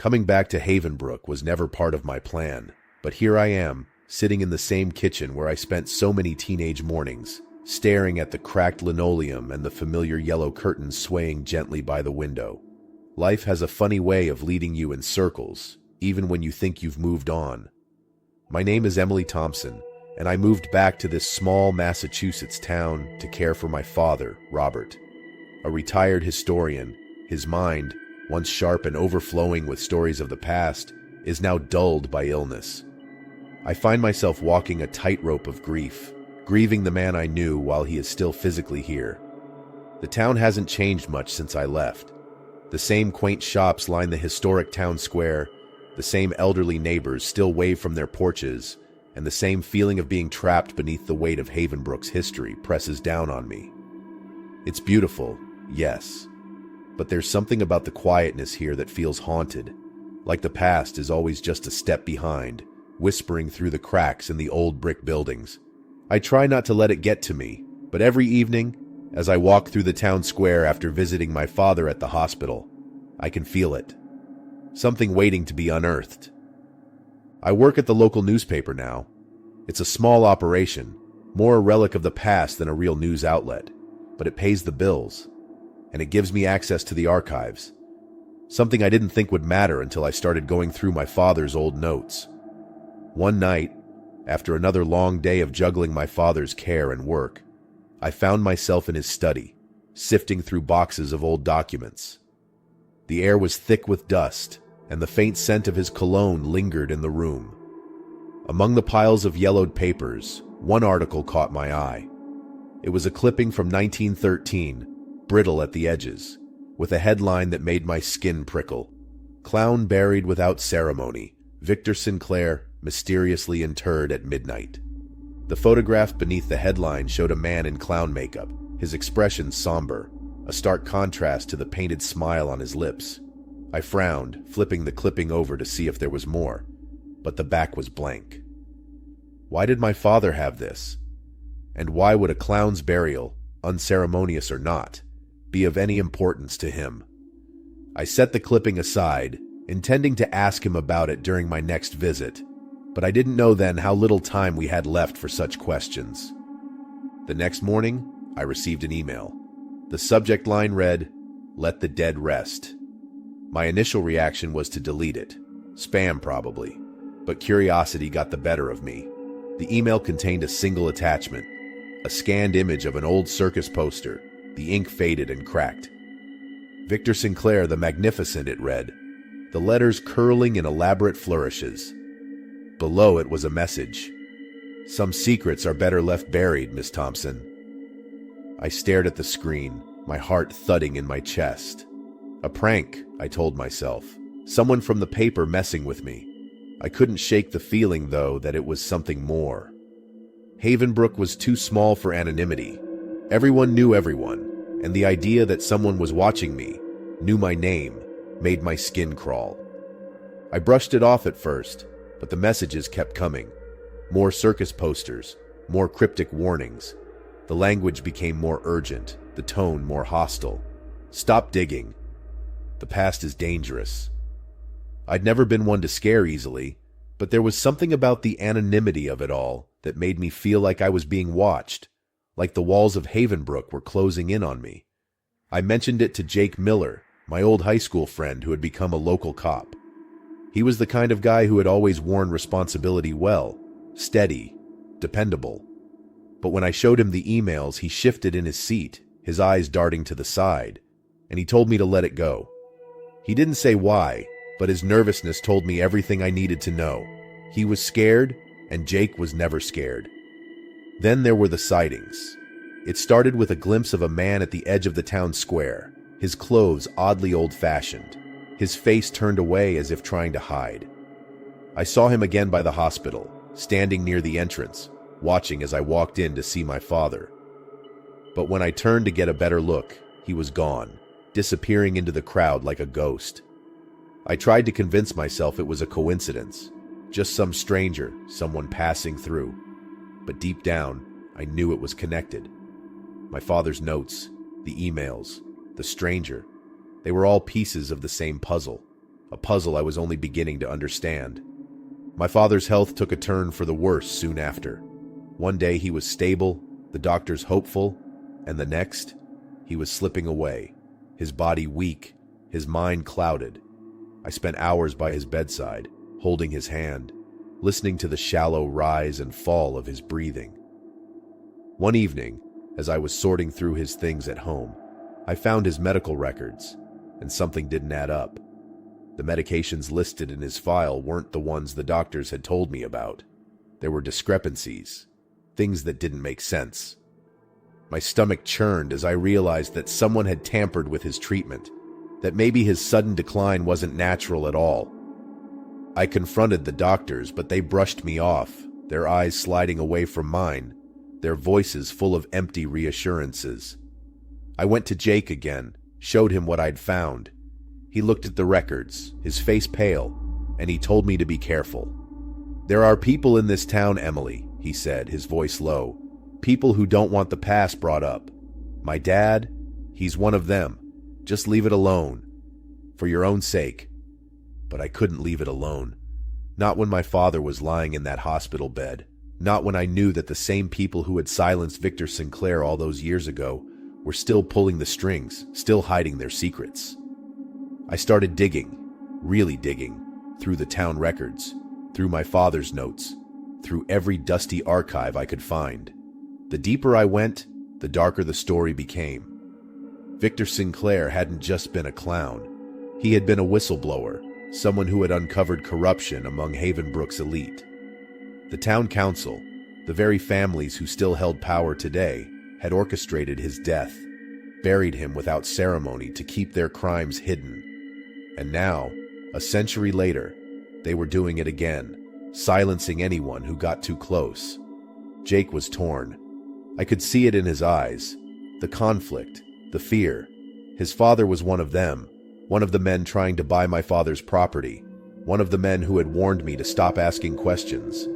Coming back to Havenbrook was never part of my plan, but here I am, sitting in the same kitchen where I spent so many teenage mornings, staring at the cracked linoleum and the familiar yellow curtains swaying gently by the window. Life has a funny way of leading you in circles, even when you think you've moved on. My name is Emily Thompson, and I moved back to this small Massachusetts town to care for my father, Robert. A retired historian, his mind, once sharp and overflowing with stories of the past, is now dulled by illness. I find myself walking a tightrope of grief, grieving the man I knew while he is still physically here. The town hasn't changed much since I left. The same quaint shops line the historic town square, the same elderly neighbors still wave from their porches, and the same feeling of being trapped beneath the weight of Havenbrook's history presses down on me. It's beautiful, yes, but there's something about the quietness here that feels haunted, like the past is always just a step behind, whispering through the cracks in the old brick buildings. I try not to let it get to me, but every evening, as I walk through the town square after visiting my father at the hospital, I can feel it. Something waiting to be unearthed. I work at the local newspaper now. It's a small operation, more a relic of the past than a real news outlet, but it pays the bills, and it gives me access to the archives. Something I didn't think would matter until I started going through my father's old notes. One night, after another long day of juggling my father's care and work, I found myself in his study, sifting through boxes of old documents. The air was thick with dust, and the faint scent of his cologne lingered in the room. Among the piles of yellowed papers, one article caught my eye. It was a clipping from 1913, brittle at the edges, with a headline that made my skin prickle. "Clown buried without ceremony. Victor Sinclair mysteriously interred at midnight." The photograph beneath the headline showed a man in clown makeup, his expression somber, a stark contrast to the painted smile on his lips. I frowned, flipping the clipping over to see if there was more, but the back was blank. Why did my father have this? And why would a clown's burial, unceremonious or not, be of any importance to him? I set the clipping aside, intending to ask him about it during my next visit, but I didn't know then how little time we had left for such questions. The next morning, I received an email. The subject line read, "Let the dead rest." My initial reaction was to delete it. Spam, probably. But curiosity got the better of me. The email contained a single attachment, a scanned image of an old circus poster, the ink faded and cracked. Victor Sinclair the Magnificent, it read, the letters curling in elaborate flourishes. Below it was a message. "Some secrets are better left buried, Miss Thompson." I stared at the screen, my heart thudding in my chest. A prank, I told myself. Someone from the paper messing with me. I couldn't shake the feeling, though, that it was something more. Havenbrook was too small for anonymity. Everyone knew everyone, and the idea that someone was watching me, knew my name, made my skin crawl. I brushed it off at first, but the messages kept coming. More circus posters, more cryptic warnings. The language became more urgent, the tone more hostile. "Stop digging. The past is dangerous." I'd never been one to scare easily, but there was something about the anonymity of it all that made me feel like I was being watched, like the walls of Havenbrook were closing in on me. I mentioned it to Jake Miller, my old high school friend who had become a local cop. He was the kind of guy who had always worn responsibility well, steady, dependable. But when I showed him the emails, he shifted in his seat, his eyes darting to the side, and he told me to let it go. He didn't say why, but his nervousness told me everything I needed to know. He was scared, and Jake was never scared. Then there were the sightings. It started with a glimpse of a man at the edge of the town square, his clothes oddly old-fashioned, his face turned away as if trying to hide. I saw him again by the hospital, standing near the entrance, watching as I walked in to see my father. But when I turned to get a better look, he was gone, disappearing into the crowd like a ghost. I tried to convince myself it was a coincidence, just some stranger, someone passing through. But deep down, I knew it was connected. My father's notes, the emails, the stranger, they were all pieces of the same puzzle, a puzzle I was only beginning to understand. My father's health took a turn for the worse soon after. One day he was stable, the doctors hopeful, and the next, he was slipping away, his body weak, his mind clouded. I spent hours by his bedside, holding his hand, listening to the shallow rise and fall of his breathing. One evening, as I was sorting through his things at home, I found his medical records, and something didn't add up. The medications listed in his file weren't the ones the doctors had told me about. There were discrepancies, things that didn't make sense. My stomach churned as I realized that someone had tampered with his treatment, that maybe his sudden decline wasn't natural at all. I confronted the doctors, but they brushed me off, their eyes sliding away from mine, their voices full of empty reassurances. I went to Jake again, showed him what I'd found. He looked at the records, his face pale, and he told me to be careful. "There are people in this town, Emily," he said, his voice low. "People who don't want the past brought up. My dad, he's one of them. Just leave it alone. For your own sake." But I couldn't leave it alone. Not when my father was lying in that hospital bed. Not when I knew that the same people who had silenced Victor Sinclair all those years ago were still pulling the strings, still hiding their secrets. I started digging, really digging, through the town records, through my father's notes, through every dusty archive I could find. The deeper I went, the darker the story became. Victor Sinclair hadn't just been a clown. He had been a whistleblower, someone who had uncovered corruption among Havenbrook's elite. The town council, the very families who still held power today, had orchestrated his death, buried him without ceremony to keep their crimes hidden. And now, a century later, they were doing it again, silencing anyone who got too close. Jake was torn. I could see it in his eyes, the conflict, the fear. His father was one of them, one of the men trying to buy my father's property, one of the men who had warned me to stop asking questions.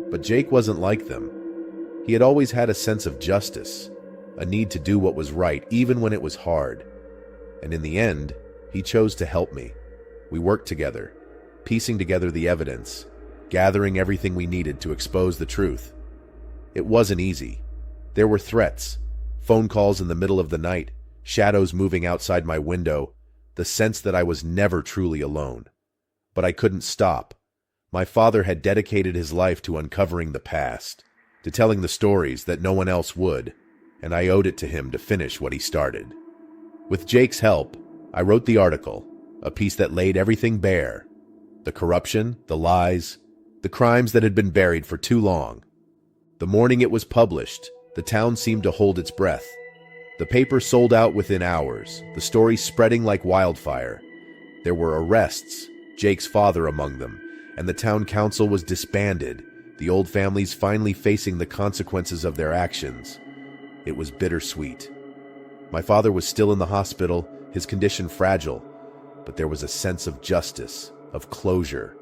But Jake wasn't like them. He had always had a sense of justice, a need to do what was right even when it was hard. And in the end, he chose to help me. We worked together, piecing together the evidence, gathering everything we needed to expose the truth. It wasn't easy. There were threats, phone calls in the middle of the night, shadows moving outside my window, the sense that I was never truly alone. But I couldn't stop. My father had dedicated his life to uncovering the past, to telling the stories that no one else would, and I owed it to him to finish what he started. With Jake's help, I wrote the article, a piece that laid everything bare. The corruption, the lies, the crimes that had been buried for too long. The morning it was published, the town seemed to hold its breath. The paper sold out within hours, the story spreading like wildfire. There were arrests, Jake's father among them, and the town council was disbanded, the old families finally facing the consequences of their actions. It was bittersweet. My father was still in the hospital, his condition fragile, but there was a sense of justice, of closure.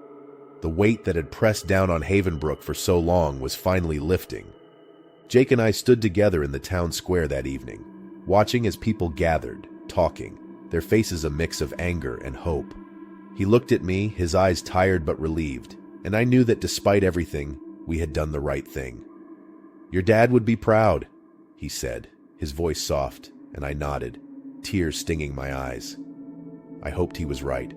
The weight that had pressed down on Havenbrook for so long was finally lifting. Jake and I stood together in the town square that evening, watching as people gathered, talking, their faces a mix of anger and hope. He looked at me, his eyes tired but relieved, and I knew that despite everything, we had done the right thing. "Your dad would be proud," he said, his voice soft, and I nodded, tears stinging my eyes. I hoped he was right.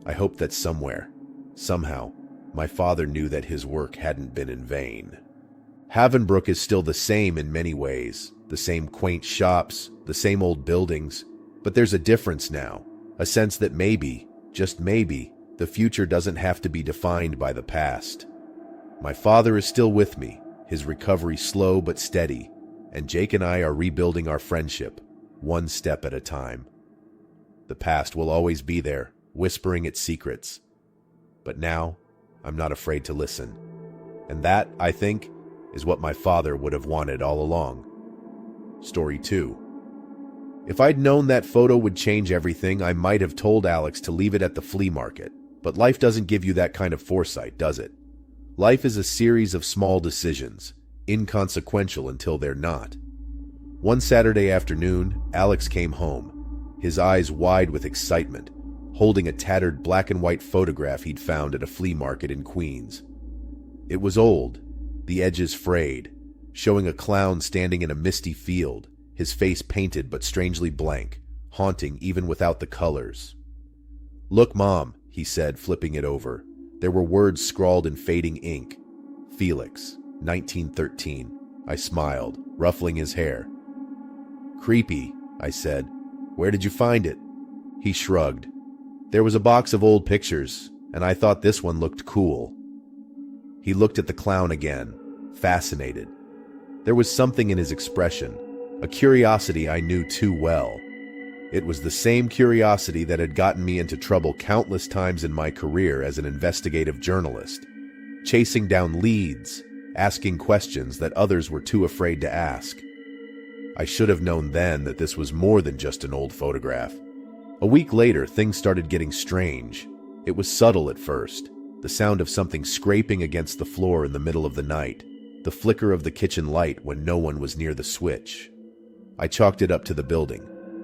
I hoped that somewhere, somehow, my father knew that his work hadn't been in vain. Havenbrook is still the same in many ways, the same quaint shops, the same old buildings, but there's a difference now, a sense that maybe, just maybe, the future doesn't have to be defined by the past. My father is still with me, his recovery slow but steady, and Jake and I are rebuilding our friendship, one step at a time. The past will always be there, whispering its secrets. But now, I'm not afraid to listen. And that, I think, is what my father would have wanted all along. Story 2. If I'd known that photo would change everything, I might have told Alex to leave it at the flea market. But life doesn't give you that kind of foresight, does it? Life is a series of small decisions, inconsequential until they're not. One Saturday afternoon, Alex came home, his eyes wide with excitement, holding a tattered black and white photograph he'd found at a flea market in Queens. It was old, the edges frayed, showing a clown standing in a misty field, his face painted but strangely blank, haunting even without the colors. "Look, Mom," he said, flipping it over. There were words scrawled in fading ink. "Felix, 1913. I smiled, ruffling his hair. "Creepy," I said. "Where did you find it?" He shrugged. "There was a box of old pictures, and I thought this one looked cool." He looked at the clown again, fascinated. There was something in his expression, a curiosity I knew too well. It was the same curiosity that had gotten me into trouble countless times in my career as an investigative journalist, chasing down leads, asking questions that others were too afraid to ask. I should have known then that this was more than just an old photograph. A week later, things started getting strange. It was subtle at first, the sound of something scraping against the floor in the middle of the night, the flicker of the kitchen light when no one was near the switch. I chalked it up to the building,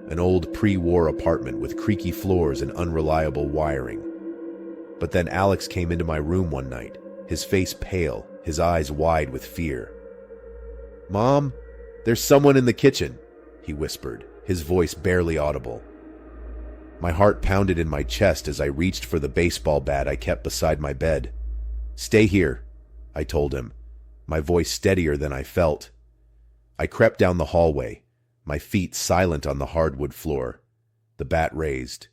an old pre-war apartment with creaky floors and unreliable wiring. But then Alex came into my room one night, his face pale, his eyes wide with fear. "Mom, there's someone in the kitchen," he whispered, his voice barely audible. My heart pounded in my chest as I reached for the baseball bat I kept beside my bed. "Stay here," I told him, my voice steadier than I felt. I crept down the hallway, my feet silent on the hardwood floor, the bat raised.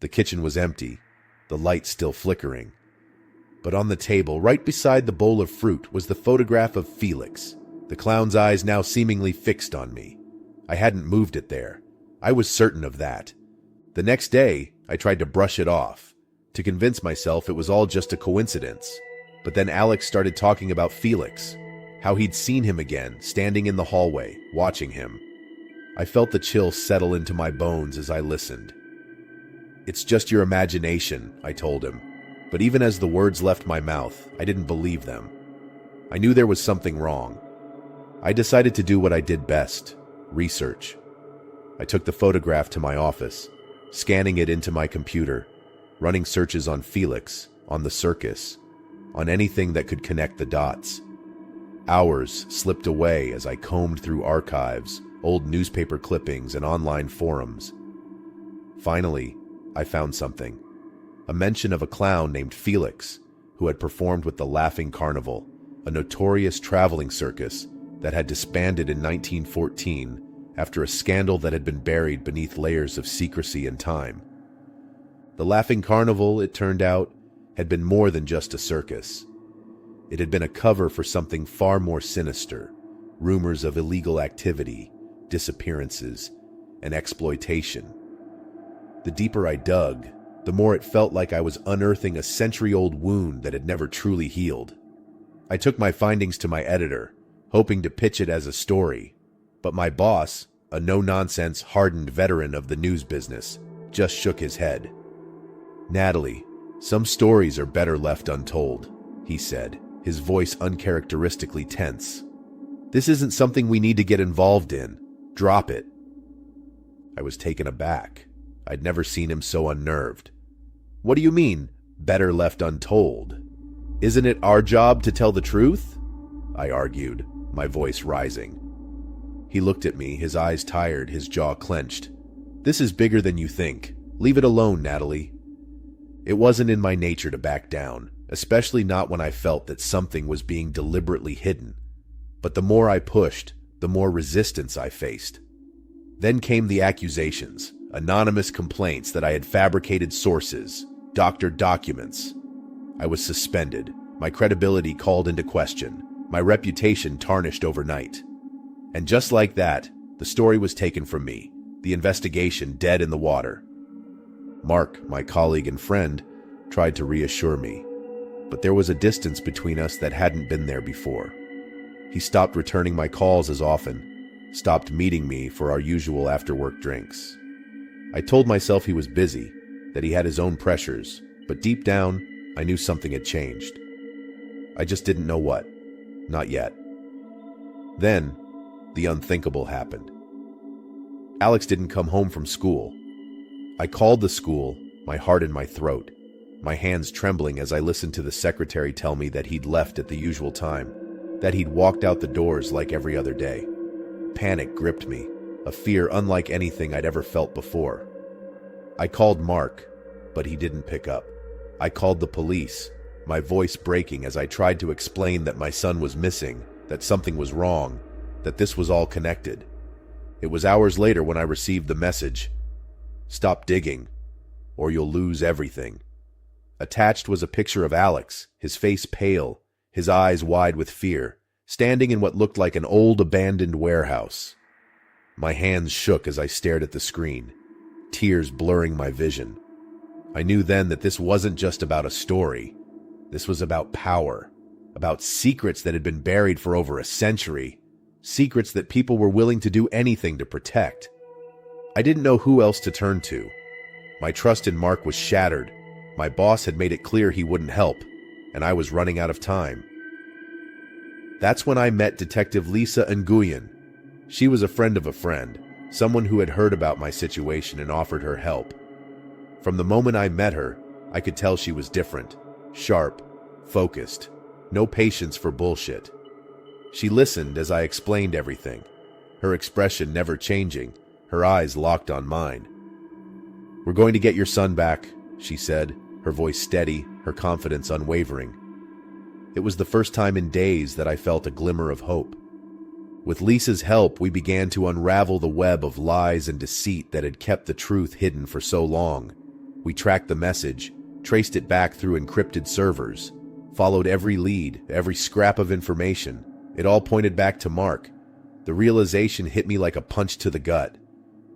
The kitchen was empty, the light still flickering. But on the table, right beside the bowl of fruit, was the photograph of Felix, the clown's eyes now seemingly fixed on me. I hadn't moved it there. I was certain of that. The next day, I tried to brush it off, to convince myself it was all just a coincidence. But then Alex started talking about Felix, how he'd seen him again, standing in the hallway, watching him. I felt the chill settle into my bones as I listened. "It's just your imagination," I told him. But even as the words left my mouth, I didn't believe them. I knew there was something wrong. I decided to do what I did best, research. I took the photograph to my office, scanning it into my computer, running searches on Felix, on the circus, on anything that could connect the dots. Hours slipped away as I combed through archives, old newspaper clippings, and online forums. Finally, I found something. A mention of a clown named Felix, who had performed with the Laughing Carnival, a notorious traveling circus that had disbanded in 1914 after a scandal that had been buried beneath layers of secrecy and time. The Laughing Carnival, it turned out, had been more than just a circus. It had been a cover for something far more sinister, rumors of illegal activity, disappearances, and exploitation. The deeper I dug, the more it felt like I was unearthing a century-old wound that had never truly healed. I took my findings to my editor, hoping to pitch it as a story, but my boss, a no-nonsense, hardened veteran of the news business, just shook his head. "Natalie, some stories are better left untold," he said, his voice uncharacteristically tense. "This isn't something we need to get involved in. Drop it." I was taken aback. I'd never seen him so unnerved. "What do you mean, better left untold? Isn't it our job to tell the truth?" I argued, my voice rising. He looked at me, his eyes tired, his jaw clenched. "This is bigger than you think. Leave it alone, Natalie." It wasn't in my nature to back down, especially not when I felt that something was being deliberately hidden. But the more I pushed, the more resistance I faced. Then came the accusations, anonymous complaints that I had fabricated sources, doctored documents. I was suspended, my credibility called into question, my reputation tarnished overnight. And just like that, the story was taken from me, the investigation dead in the water. Mark, my colleague and friend, tried to reassure me, but there was a distance between us that hadn't been there before. He stopped returning my calls as often, stopped meeting me for our usual after-work drinks. I told myself he was busy, that he had his own pressures, but deep down, I knew something had changed. I just didn't know what. Not yet. Then, the unthinkable happened. Alex didn't come home from school. I called the school, my heart in my throat, my hands trembling as I listened to the secretary tell me that he'd left at the usual time, that he'd walked out the doors like every other day. Panic gripped me, a fear unlike anything I'd ever felt before. I called Mark, but he didn't pick up. I called the police, my voice breaking as I tried to explain that my son was missing, that something was wrong, that this was all connected. It was hours later when I received the message, "Stop digging, or you'll lose everything." Attached was a picture of Alex, his face pale, his eyes wide with fear, standing in what looked like an old abandoned warehouse. My hands shook as I stared at the screen, tears blurring my vision. I knew then that this wasn't just about a story. This was about power, about secrets that had been buried for over a century, secrets that people were willing to do anything to protect. I didn't know who else to turn to. My trust in Mark was shattered. My boss had made it clear he wouldn't help, and I was running out of time. That's when I met Detective Lisa Nguyen. She was a friend of a friend, someone who had heard about my situation and offered her help. From the moment I met her, I could tell she was different, sharp, focused, no patience for bullshit. She listened as I explained everything, her expression never changing, her eyes locked on mine. "We're going to get your son back," she said, her voice steady, her confidence unwavering. It was the first time in days that I felt a glimmer of hope. With Lisa's help, we began to unravel the web of lies and deceit that had kept the truth hidden for so long. We tracked the message, traced it back through encrypted servers, followed every lead, every scrap of information. It all pointed back to Mark. The realization hit me like a punch to the gut.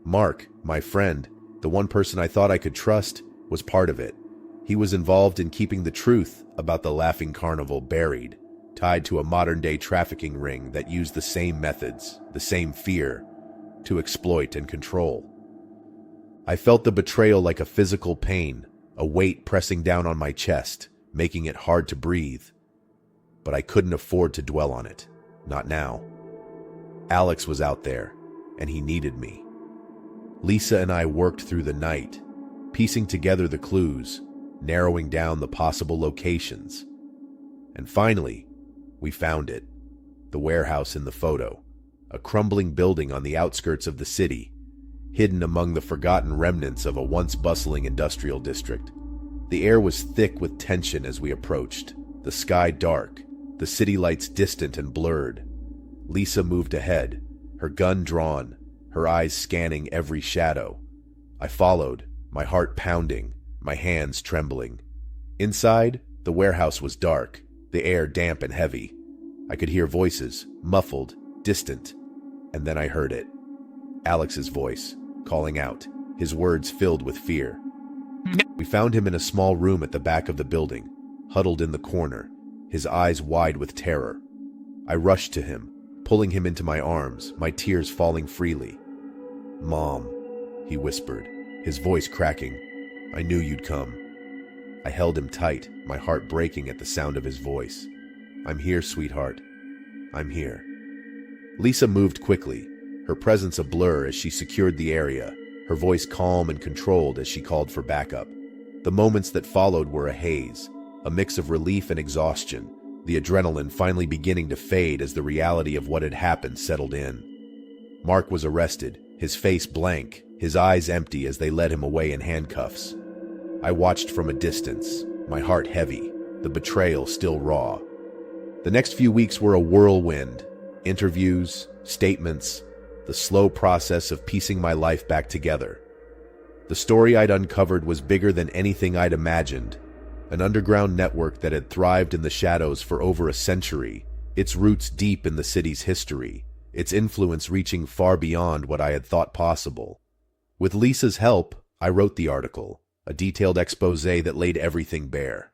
Mark, my friend, the one person I thought I could trust, was part of it. He was involved in keeping the truth about the Laughing Carnival buried, tied to a modern-day trafficking ring that used the same methods, the same fear, to exploit and control. I felt the betrayal like a physical pain, a weight pressing down on my chest, making it hard to breathe. But I couldn't afford to dwell on it. Not now. Alex was out there, and he needed me. Lisa and I worked through the night, piecing together the clues, narrowing down the possible locations. And finally, we found it. The warehouse in the photo, a crumbling building on the outskirts of the city, hidden among the forgotten remnants of a once bustling industrial district. The air was thick with tension as we approached, the sky dark, the city lights distant and blurred. Lisa moved ahead, her gun drawn, her eyes scanning every shadow. I followed, my heart pounding, my hands trembling. Inside, the warehouse was dark, the air damp and heavy. I could hear voices, muffled, distant, and then I heard it. Alex's voice, calling out, his words filled with fear. We found him in a small room at the back of the building, huddled in the corner, his eyes wide with terror. I rushed to him, pulling him into my arms, my tears falling freely. "Mom," he whispered, his voice cracking. "I knew you'd come." I held him tight, my heart breaking at the sound of his voice. "I'm here, sweetheart. I'm here." Lisa moved quickly, her presence a blur as she secured the area, her voice calm and controlled as she called for backup. The moments that followed were a haze, a mix of relief and exhaustion, the adrenaline finally beginning to fade as the reality of what had happened settled in. Mark was arrested, his face blank, his eyes empty as they led him away in handcuffs. I watched from a distance, my heart heavy, the betrayal still raw. The next few weeks were a whirlwind. Interviews, statements, the slow process of piecing my life back together. The story I'd uncovered was bigger than anything I'd imagined. An underground network that had thrived in the shadows for over a century, its roots deep in the city's history, its influence reaching far beyond what I had thought possible. With Lisa's help, I wrote the article, a detailed expose that laid everything bare.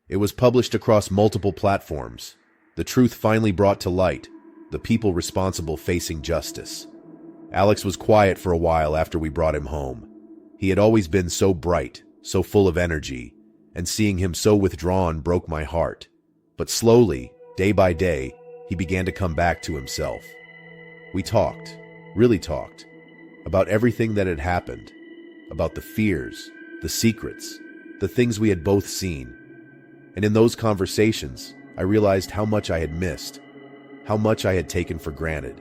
It was published across multiple platforms. The truth finally brought to light, the people responsible facing justice. Alex was quiet for a while after we brought him home. He had always been so bright, so full of energy, and seeing him so withdrawn broke my heart. But slowly, day by day, he began to come back to himself. We talked, really talked, about everything that had happened, about the fears, the secrets, the things we had both seen. And in those conversations, I realized how much I had missed, how much I had taken for granted.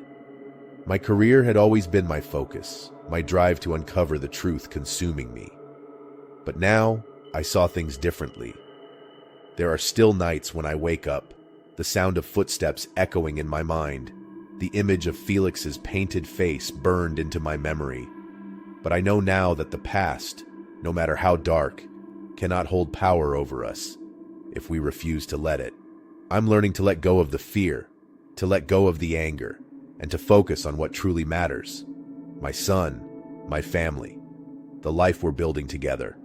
My career had always been my focus, my drive to uncover the truth consuming me. But now, I saw things differently. There are still nights when I wake up, the sound of footsteps echoing in my mind, the image of Felix's painted face burned into my memory. But I know now that the past, no matter how dark, cannot hold power over us if we refuse to let it. I'm learning to let go of the fear, to let go of the anger, and to focus on what truly matters. My son, my family, the life we're building together.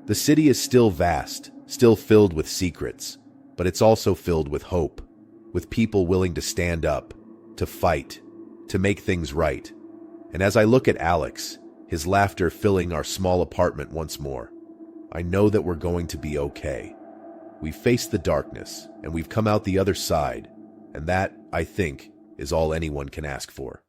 The city is still vast, still filled with secrets, but it's also filled with hope, with people willing to stand up, to fight, to make things right. And as I look at Alex, his laughter filling our small apartment once more, I know that we're going to be okay. We've faced the darkness, and we've come out the other side, and that, I think, is all anyone can ask for.